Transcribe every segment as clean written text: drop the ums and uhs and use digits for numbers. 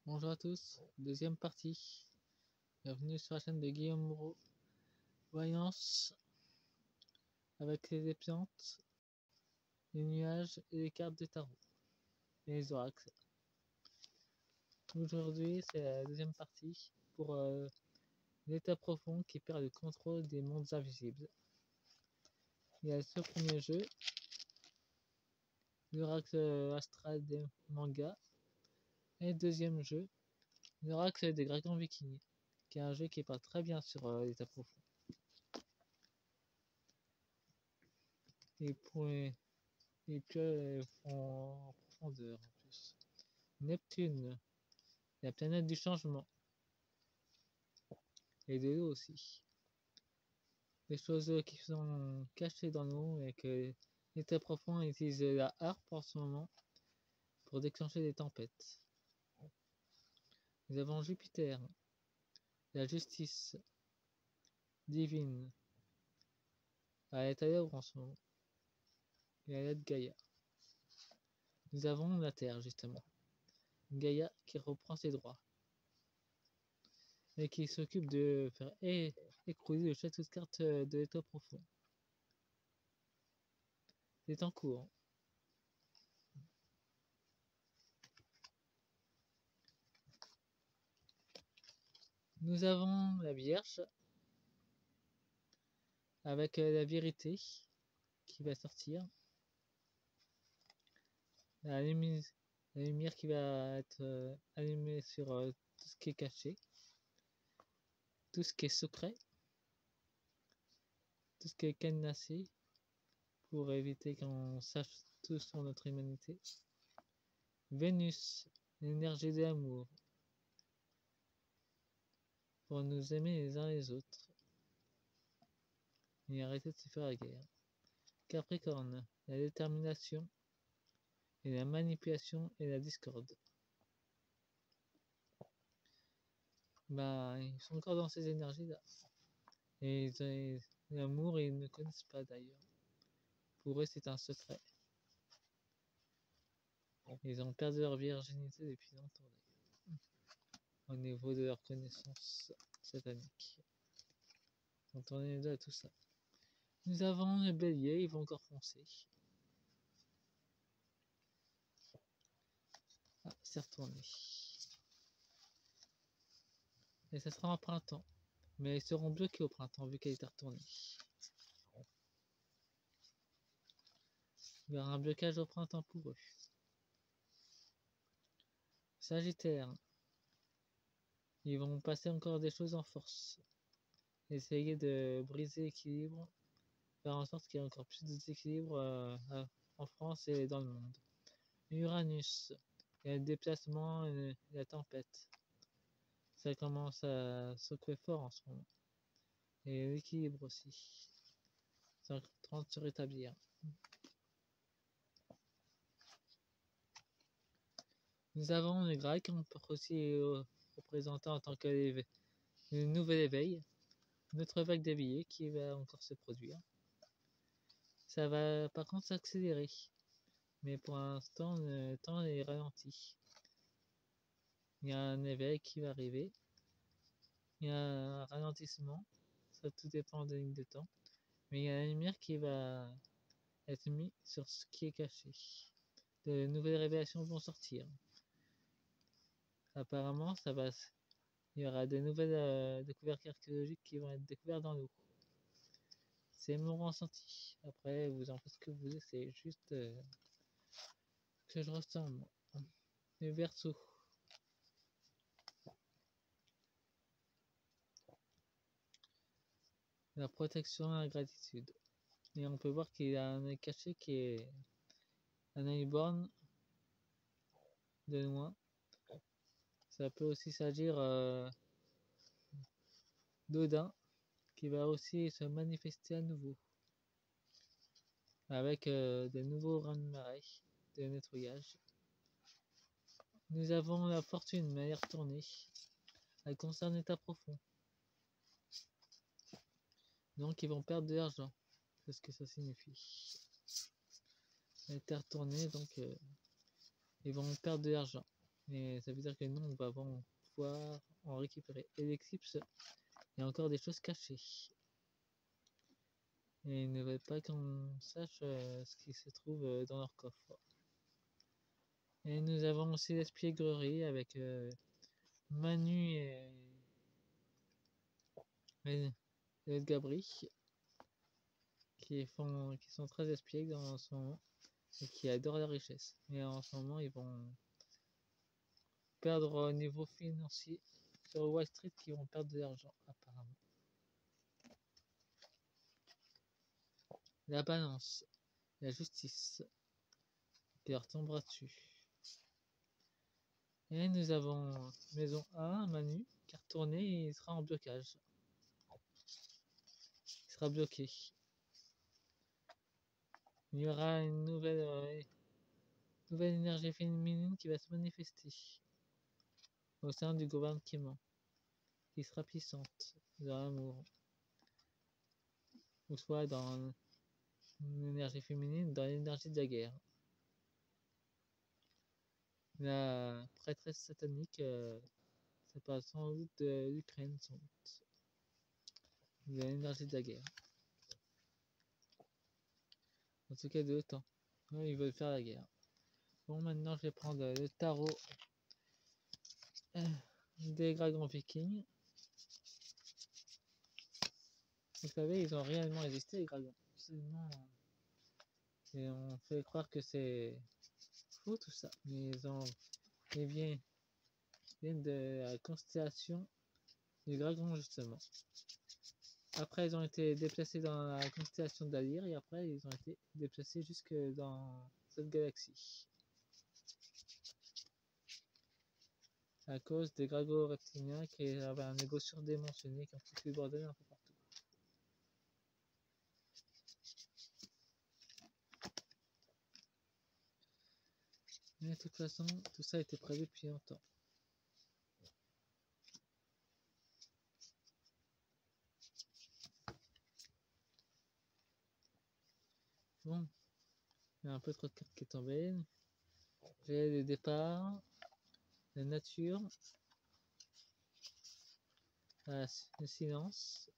Bonjour à tous, deuxième partie. Bienvenue sur la chaîne de Guillaume Moreau. Voyance avec les plantes, les nuages et les cartes de tarot et les oracles. Aujourd'hui, c'est la deuxième partie pour l'état profond qui perd le contrôle des mondes invisibles. Il y a ce premier jeu, l'oracle astral des mangas, et le deuxième jeu, l'oracle des dragons vikings, qui est un jeu qui parle très bien sur l'état profond. Et puis en profondeur en plus. Neptune, la planète du changement. Et de l'eau aussi. Des choses qui sont cachées dans l'eau et que l'état profond utilise la harpe en ce moment pour déclencher des tempêtes. Nous avons Jupiter, la justice divine, à l'état d'œuvre en ce moment. Et à l'aide Gaïa. Nous avons la Terre justement. Gaïa qui reprend ses droits. Et qui s'occupe de faire écrouler le château de cartes de l'état profond. C'est en cours. Nous avons la Vierge avec la vérité qui va sortir. La lumière qui va être allumée sur tout ce qui est caché, tout ce qui est secret, tout ce qui est cadenassé pour éviter qu'on sache tout sur notre humanité. Vénus, l'énergie de l'amour, pour nous aimer les uns les autres et arrêter de se faire la guerre. Capricorne, la détermination et la manipulation et la discorde. Ils sont encore dans ces énergies-là. Et l'amour, ils ne connaissent pas d'ailleurs. Pour eux, c'est un secret. Ils ont perdu leur virginité depuis longtemps d'ailleurs. Au niveau de leur connaissance satanique. Quand on est là à tout ça. Nous avons le bélier, ils vont encore foncer. Ah, c'est retourné. Et ça sera en printemps. Mais ils seront bloqués au printemps vu qu'elle est retournée. Il y aura un blocage au printemps pour eux. Sagittaire. Ils vont passer encore des choses en force. Essayer de briser l'équilibre. Faire en sorte qu'il y ait encore plus de déséquilibre en France et dans le monde. Uranus. Il y a le déplacement et la tempête. Ça commence à secouer fort en ce moment. Et l'équilibre aussi. C'est en train de se rétablir. Nous avons le grec, qu'on peut aussi représenter en tant que le nouvel éveil. Notre vague d'éveillé qui va encore se produire. Ça va par contre s'accélérer. Mais pour l'instant, le temps est ralenti. Il y a un éveil qui va arriver. Il y a un ralentissement. Ça tout dépend des lignes de temps. Mais il y a la lumière qui va être mise sur ce qui est caché. De nouvelles révélations vont sortir. Apparemment, il y aura de nouvelles découvertes archéologiques qui vont être découvertes dans l'eau. C'est mon ressenti. Après, vous en faites ce que vous voulez, c'est juste que je ressens, moi. Le Verseau. La protection et la gratitude. Et on peut voir qu'il y a un œil caché qui est un œil borne de loin. Ça peut aussi s'agir d'Odin qui va aussi se manifester à nouveau avec de nouveaux reins de marée de nettoyage. Nous avons la fortune, mais elle est retournée. Elle concerne l'état profond. Donc ils vont perdre de l'argent. C'est ce que ça signifie. Elle est retournée, donc ils vont perdre de l'argent. Mais ça veut dire que nous, on va pouvoir en récupérer. Et l'Eclipse, il y a encore des choses cachées. Et ils ne veulent pas qu'on sache ce qui se trouve dans leur coffre. Et nous avons aussi l'espièglerie avec Manu et Gabri qui sont très espiègles en ce moment et qui adorent la richesse. Mais en ce moment, ils vont perdre au niveau financier sur Wall Street, qui vont perdre de l'argent apparemment. La balance, la justice, qui leur tombera dessus. Et nous avons maison 1, Manu, qui est retourné et il sera en blocage. Il sera bloqué. Il y aura une nouvelle énergie féminine qui va se manifester au sein du gouvernement, qui sera puissante dans l'amour, ou soit dans l'énergie féminine, dans l'énergie de la guerre. La prêtresse satanique, ça parle sans doute de l'Ukraine, sans doute. De l'énergie de la guerre. En tout cas de l'OTAN. Ils veulent faire la guerre. Bon, maintenant je vais prendre le tarot des dragons vikings. Vous savez, ils ont réellement existé, les dragons. Seulement, et on fait croire que c'est faux tout ça. Mais ils viennent de la constellation du dragon, justement. Après, ils ont été déplacés dans la constellation d'Alir et après, ils ont été déplacés jusque dans cette galaxie. À cause des dragons reptiliens qui avaient un ego surdimensionné qui ont foutu le bordel un peu partout. Mais de toute façon, tout ça a été prévu depuis longtemps. Bon, il y a un peu trop de cartes qui tombent. J'ai le départ, la nature, le silence,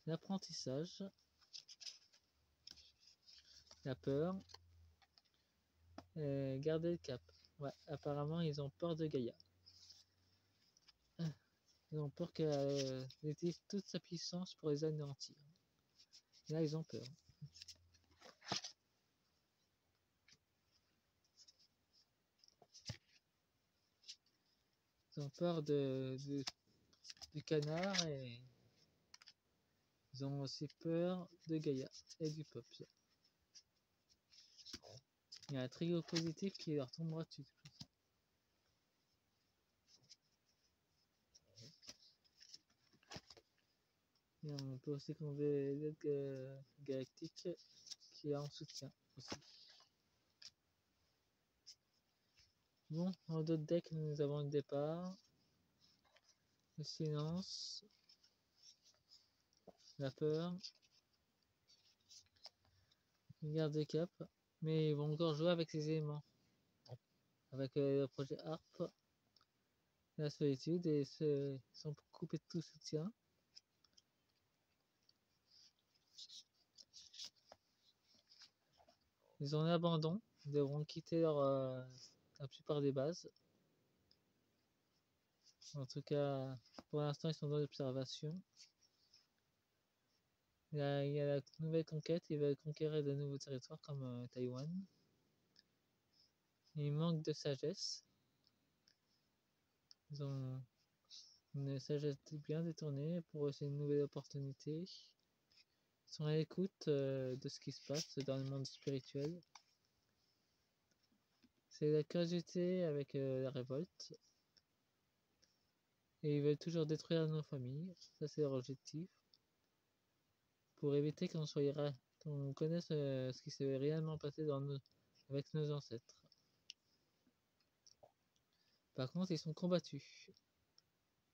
l'apprentissage, la peur, garder le cap. Ouais, apparemment ils ont peur de Gaïa. Ils ont peur qu'elle utilise toute sa puissance pour les anéantir. Là ils ont peur. Ils ont peur du canard et ils ont aussi peur de Gaïa et du peuple. Il y a un trio positif qui leur tombera dessus. Et on peut aussi compter l'aide galactique qui est en soutien aussi. Bon, dans d'autres decks, nous avons le départ, le silence, la peur, le garde cap, mais ils vont encore jouer avec ces éléments. Avec le projet ARP, la solitude, et ils sont coupés de tout soutien. Ils ont l'abandon, ils devront quitter la plupart des bases. En tout cas, pour l'instant, ils sont dans l'observation. Il y a la nouvelle conquête, ils veulent conquérir de nouveaux territoires comme Taïwan. Ils manquent de sagesse. Ils ont une sagesse bien détournée. Pour eux, c'est une nouvelle opportunité. Ils sont à l'écoute de ce qui se passe dans le monde spirituel. C'est la curiosité avec la révolte. Et ils veulent toujours détruire nos familles. Ça, c'est leur objectif. Pour éviter qu'on connaisse ce qui s'est réellement passé avec nos ancêtres. Par contre, ils sont combattus.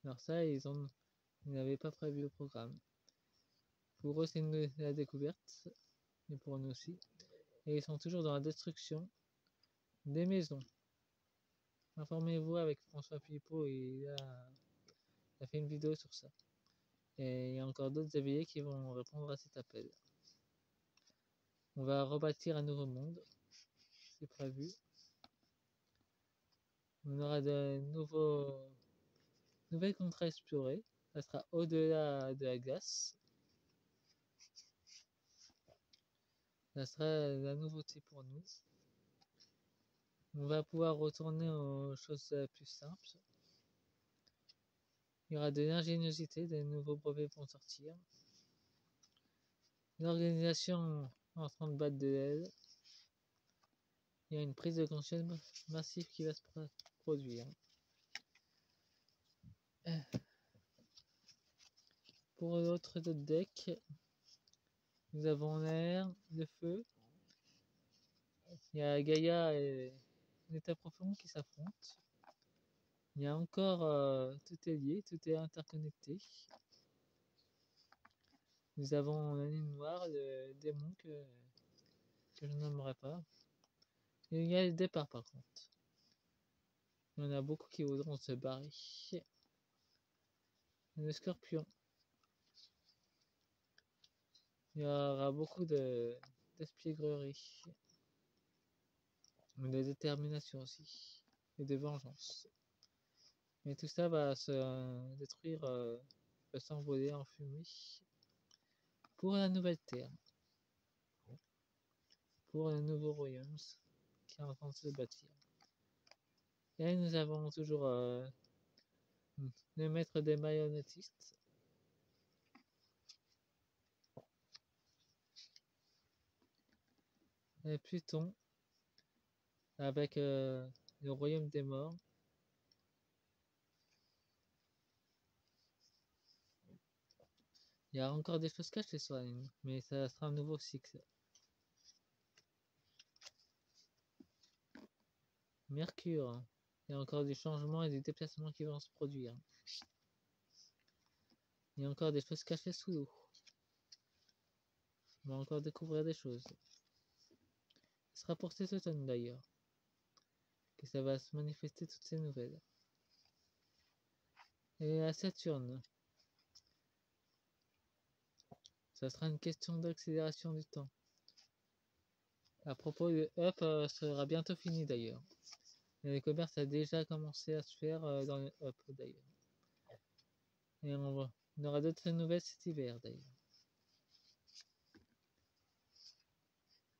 Alors ça, ils n'avaient pas prévu le programme. Pour eux, c'est la découverte. Et pour nous aussi. Et ils sont toujours dans la destruction des maisons. Informez-vous avec François Philippot, il a fait une vidéo sur ça. Et il y a encore d'autres éveillés qui vont répondre à cet appel. On va rebâtir un nouveau monde, c'est prévu. On aura de nouvelles contrées à explorer. Ça sera au-delà de la glace. Ça sera la nouveauté pour nous. On va pouvoir retourner aux choses plus simples. Il y aura de l'ingéniosité, de nouveaux brevets vont sortir. L'organisation en train de battre de l'aile. Il y a une prise de conscience massive qui va se produire. Pour l'autre deck, nous avons l'air, le feu. Il y a Gaïa et l'état profond qui s'affrontent. Il y a encore tout est lié, tout est interconnecté. Nous avons la ligne noire, le démon que je n'aimerais pas. Et il y a le départ par contre. Il y en a beaucoup qui voudront se barrer. Le scorpion. Il y aura beaucoup d'espièglerie. Mais de détermination aussi. Et de vengeance. Mais tout ça va se détruire, va s'envoler en fumée. Pour la nouvelle terre. Pour le nouveau royaume qui est en train de se bâtir. Et nous avons toujours le maître des marionnettistes. Et Pluton avec le royaume des morts. Il y a encore des choses cachées sur la ligne, mais ça sera un nouveau cycle. Mercure, il y a encore des changements et des déplacements qui vont se produire. Il y a encore des choses cachées sous l'eau. On va encore découvrir des choses. Ce sera pour cet automne d'ailleurs que ça va se manifester toutes ces nouvelles. Et à Saturne, ça sera une question d'accélération du temps. À propos, le Up sera bientôt fini d'ailleurs. Le commerce a déjà commencé à se faire dans le Up d'ailleurs. Et on aura d'autres nouvelles cet hiver d'ailleurs.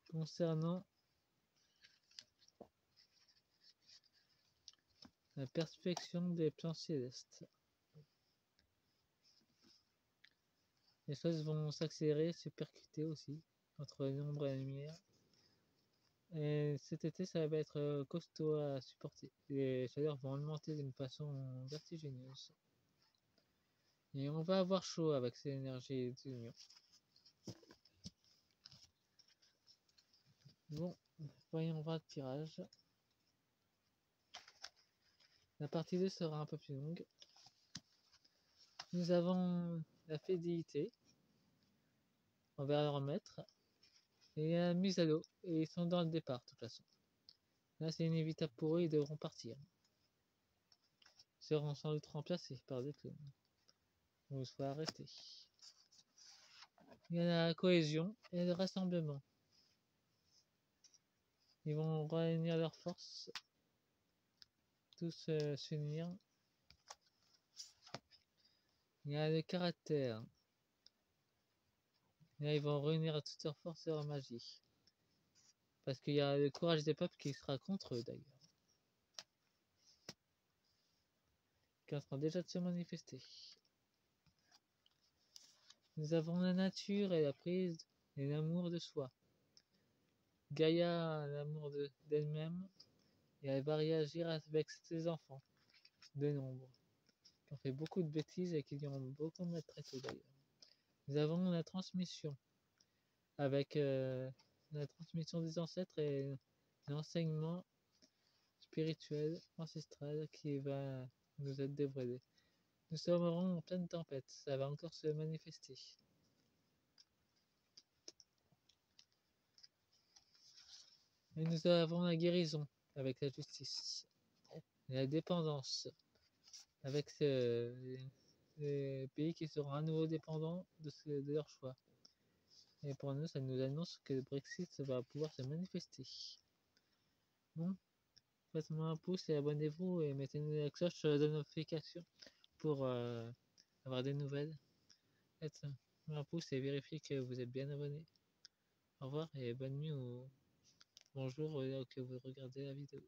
Concernant la perspection des plans célestes, les choses vont s'accélérer, se percuter aussi entre l'ombre et la lumière. Et cet été, ça va être costaud à supporter. Les chaleurs vont augmenter d'une façon vertigineuse. Et on va avoir chaud avec ces énergies d'union. Bon, voyons voir le tirage. La partie 2 sera un peu plus longue. Nous avons la fidélité envers leur maître et la mise à l'eau. Et ils sont dans le départ de toute façon. Là, c'est inévitable pour eux, ils devront partir. Ils seront sans doute remplacés par des clones. Ou soit arrêtés. Il y a la cohésion et le rassemblement. Ils vont réunir leurs forces, tous s'unir. Il y a le caractère. Et là, ils vont réunir toutes leurs forces et leur magie. Parce qu'il y a le courage des peuples qui sera contre eux d'ailleurs. Qui est en train déjà de se manifester. Nous avons la nature et la prise et l'amour de soi. Gaïa, l'amour d'elle-même, et elle va réagir avec ses enfants, de nombre, qui ont fait beaucoup de bêtises et qui lui ont beaucoup maltraité d'ailleurs. Nous avons la transmission, avec la transmission des ancêtres et l'enseignement spirituel, ancestral, qui va nous être dévoilé. Nous serons en pleine tempête, ça va encore se manifester. Et nous avons la guérison avec la justice. la dépendance avec les pays qui seront à nouveau dépendants de leur choix. Et pour nous, ça nous annonce que le Brexit va pouvoir se manifester. Bon, faites-moi un pouce et abonnez-vous et mettez-nous la cloche de notification pour avoir des nouvelles. Faites-moi un pouce et vérifiez que vous êtes bien abonné. Au revoir et bonne nuit ou bonjour que vous regardez la vidéo.